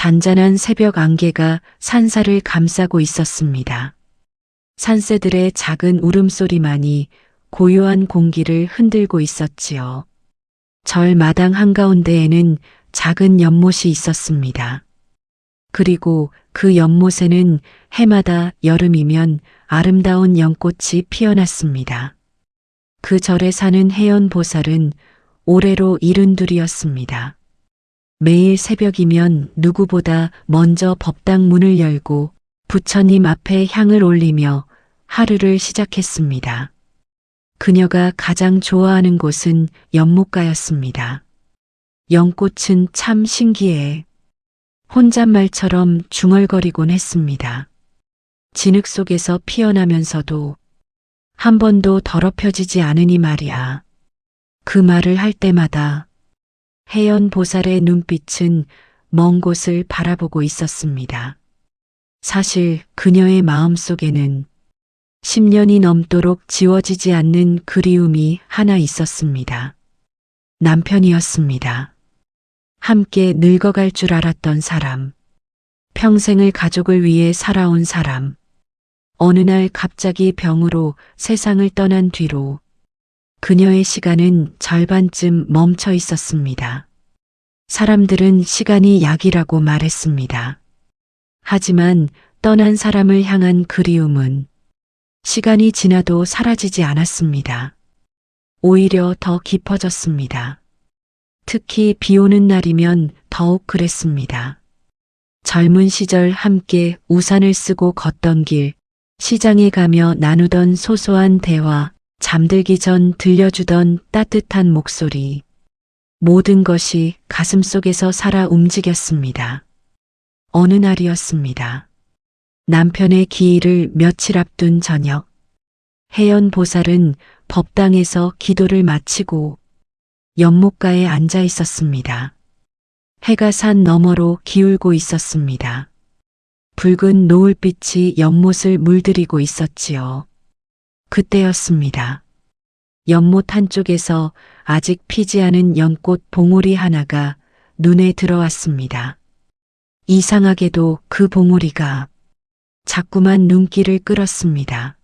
잔잔한 새벽 안개가 산사를 감싸고 있었습니다. 산새들의 작은 울음소리만이 고요한 공기를 흔들고 있었지요. 절 마당 한가운데에는 작은 연못이 있었습니다. 그리고 그 연못에는 해마다 여름이면 아름다운 연꽃이 피어났습니다. 그 절에 사는 해연보살은 올해로 72이었습니다. 매일 새벽이면 누구보다 먼저 법당 문을 열고 부처님 앞에 향을 올리며 하루를 시작했습니다. 그녀가 가장 좋아하는 곳은 연못가였습니다. 연꽃은 참 신기해. 혼잣말처럼 중얼거리곤 했습니다. 진흙 속에서 피어나면서도 한 번도 더럽혀지지 않으니 말이야. 그 말을 할 때마다 해연보살의 눈빛은 먼 곳을 바라보고 있었습니다. 사실 그녀의 마음속에는 10년이 넘도록 지워지지 않는 그리움이 하나 있었습니다. 남편이었습니다. 함께 늙어갈 줄 알았던 사람, 평생을 가족을 위해 살아온 사람, 어느 날 갑자기 병으로 세상을 떠난 뒤로 그녀의 시간은 절반쯤 멈춰 있었습니다. 사람들은 시간이 약이라고 말했습니다. 하지만 떠난 사람을 향한 그리움은 시간이 지나도 사라지지 않았습니다. 오히려 더 깊어졌습니다. 특히 비 오는 날이면 더욱 그랬습니다. 젊은 시절 함께 우산을 쓰고 걷던 길, 시장에 가며 나누던 소소한 대화, 잠들기 전 들려주던 따뜻한 목소리, 모든 것이 가슴속에서 살아 움직였습니다. 어느 날이었습니다. 남편의 기일을 며칠 앞둔 저녁, 해연보살은 법당에서 기도를 마치고 연못가에 앉아 있었습니다. 해가 산 너머로 기울고 있었습니다. 붉은 노을빛이 연못을 물들이고 있었지요. 그때였습니다. 연못 한쪽에서 아직 피지 않은 연꽃 봉우리 하나가 눈에 들어왔습니다. 이상하게도 그 봉우리가 자꾸만 눈길을 끌었습니다.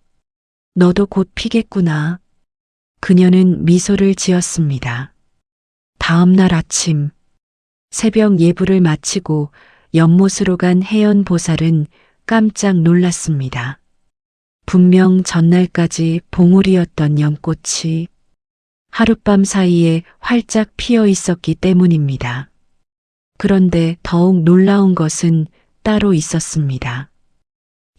너도 곧 피겠구나. 그녀는 미소를 지었습니다. 다음 날 아침, 새벽 예불을 마치고 연못으로 간 해연보살은 깜짝 놀랐습니다. 분명 전날까지 봉우리였던 연꽃이 하룻밤 사이에 활짝 피어 있었기 때문입니다. 그런데 더욱 놀라운 것은 따로 있었습니다.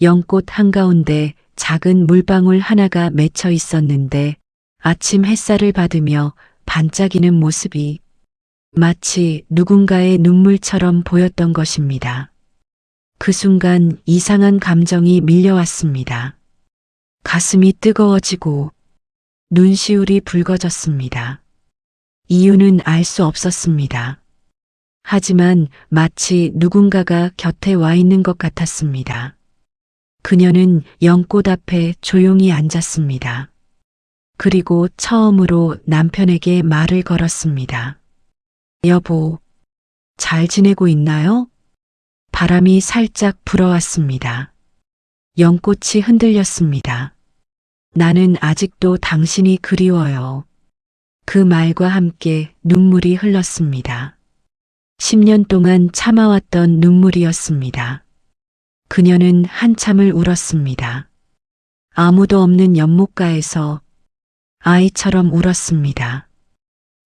연꽃 한가운데 작은 물방울 하나가 맺혀 있었는데 아침 햇살을 받으며 반짝이는 모습이 마치 누군가의 눈물처럼 보였던 것입니다. 그 순간 이상한 감정이 밀려왔습니다. 가슴이 뜨거워지고 눈시울이 붉어졌습니다. 이유는 알 수 없었습니다. 하지만 마치 누군가가 곁에 와 있는 것 같았습니다. 그녀는 연꽃 앞에 조용히 앉았습니다. 그리고 처음으로 남편에게 말을 걸었습니다. 여보, 잘 지내고 있나요? 바람이 살짝 불어왔습니다. 연꽃이 흔들렸습니다. 나는 아직도 당신이 그리워요. 그 말과 함께 눈물이 흘렀습니다. 10년 동안 참아왔던 눈물이었습니다. 그녀는 한참을 울었습니다. 아무도 없는 연못가에서 아이처럼 울었습니다.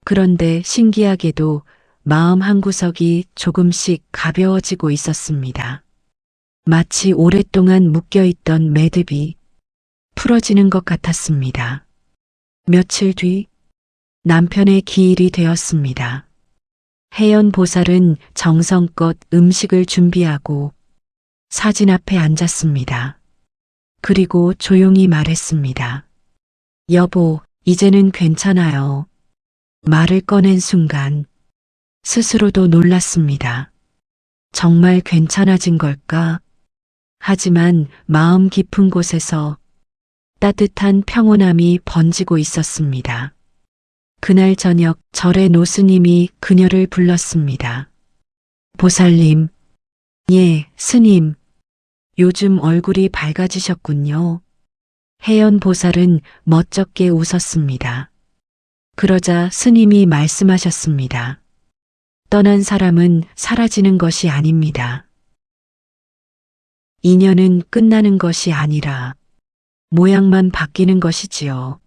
그런데 신기하게도 마음 한구석이 조금씩 가벼워지고 있었습니다. 마치 오랫동안 묶여있던 매듭이 풀어지는 것 같았습니다. 며칠 뒤 남편의 기일이 되었습니다. 해연보살은 정성껏 음식을 준비하고 사진 앞에 앉았습니다. 그리고 조용히 말했습니다. 여보, 이제는 괜찮아요. 말을 꺼낸 순간 스스로도 놀랐습니다. 정말 괜찮아진 걸까? 하지만 마음 깊은 곳에서 따뜻한 평온함이 번지고 있었습니다. 그날 저녁 절의 노스님이 그녀를 불렀습니다. 보살님, 예, 스님. 요즘 얼굴이 밝아지셨군요. 혜연 보살은 멋쩍게 웃었습니다. 그러자 스님이 말씀하셨습니다. 떠난 사람은 사라지는 것이 아닙니다. 인연은 끝나는 것이 아니라 모양만 바뀌는 것이지요.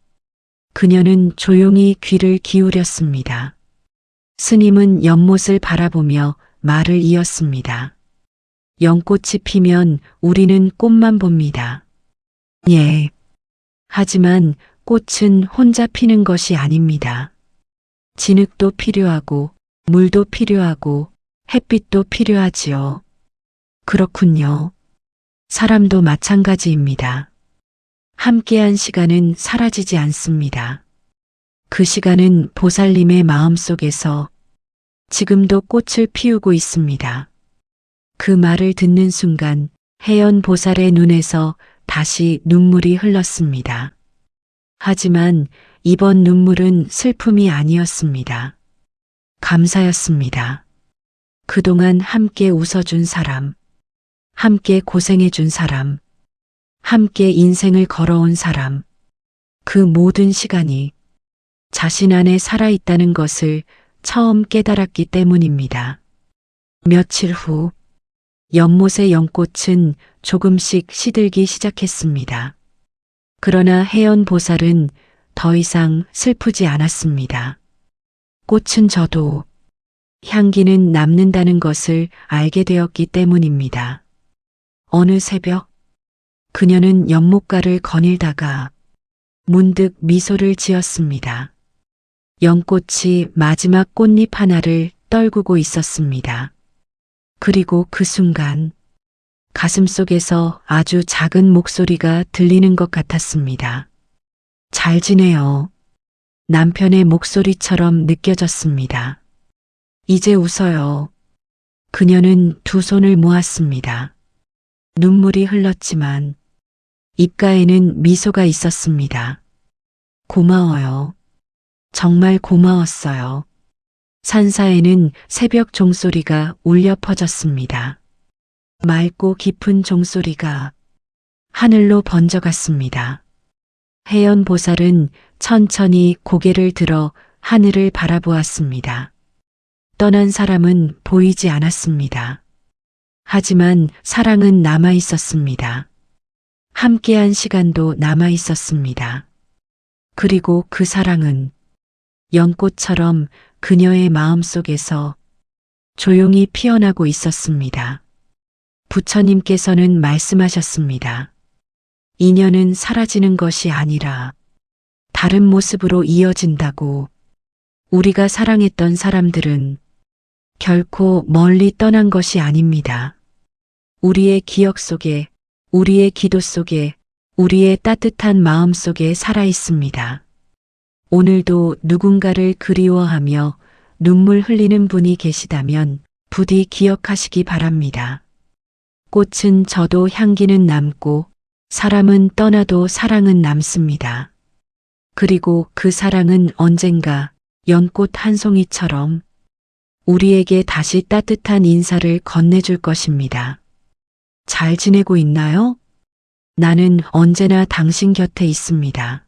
그녀는 조용히 귀를 기울였습니다. 스님은 연못을 바라보며 말을 이었습니다. 연꽃이 피면 우리는 꽃만 봅니다. 예. 하지만 꽃은 혼자 피는 것이 아닙니다. 진흙도 필요하고 물도 필요하고 햇빛도 필요하지요. 그렇군요. 사람도 마찬가지입니다. 함께한 시간은 사라지지 않습니다. 그 시간은 보살님의 마음속에서 지금도 꽃을 피우고 있습니다. 그 말을 듣는 순간 혜연 보살의 눈에서 다시 눈물이 흘렀습니다. 하지만 이번 눈물은 슬픔이 아니었습니다. 감사였습니다. 그동안 함께 웃어준 사람, 함께 고생해준 사람, 함께 인생을 걸어온 사람, 그 모든 시간이 자신 안에 살아있다는 것을 처음 깨달았기 때문입니다. 며칠 후, 연못의 연꽃은 조금씩 시들기 시작했습니다. 그러나 혜연 보살은 더 이상 슬프지 않았습니다. 꽃은 저도 향기는 남는다는 것을 알게 되었기 때문입니다. 어느 새벽, 그녀는 연못가를 거닐다가 문득 미소를 지었습니다. 연꽃이 마지막 꽃잎 하나를 떨구고 있었습니다. 그리고 그 순간 가슴속에서 아주 작은 목소리가 들리는 것 같았습니다. 잘 지내요. 남편의 목소리처럼 느껴졌습니다. 이제 웃어요. 그녀는 두 손을 모았습니다. 눈물이 흘렀지만 입가에는 미소가 있었습니다. 고마워요. 정말 고마웠어요. 산사에는 새벽 종소리가 울려 퍼졌습니다. 맑고 깊은 종소리가 하늘로 번져갔습니다. 혜연 보살은 천천히 고개를 들어 하늘을 바라보았습니다. 떠난 사람은 보이지 않았습니다. 하지만 사랑은 남아 있었습니다. 함께한 시간도 남아 있었습니다. 그리고 그 사랑은 연꽃처럼 그녀의 마음속에서 조용히 피어나고 있었습니다. 부처님께서는 말씀하셨습니다. 인연은 사라지는 것이 아니라 다른 모습으로 이어진다고. 우리가 사랑했던 사람들은 결코 멀리 떠난 것이 아닙니다. 우리의 기억 속에, 우리의 기도 속에, 우리의 따뜻한 마음 속에 살아 있습니다. 오늘도 누군가를 그리워하며 눈물 흘리는 분이 계시다면 부디 기억하시기 바랍니다. 꽃은 져도 향기는 남고 사람은 떠나도 사랑은 남습니다. 그리고 그 사랑은 언젠가 연꽃 한 송이처럼 우리에게 다시 따뜻한 인사를 건네줄 것입니다. 잘 지내고 있나요? 나는 언제나 당신 곁에 있습니다.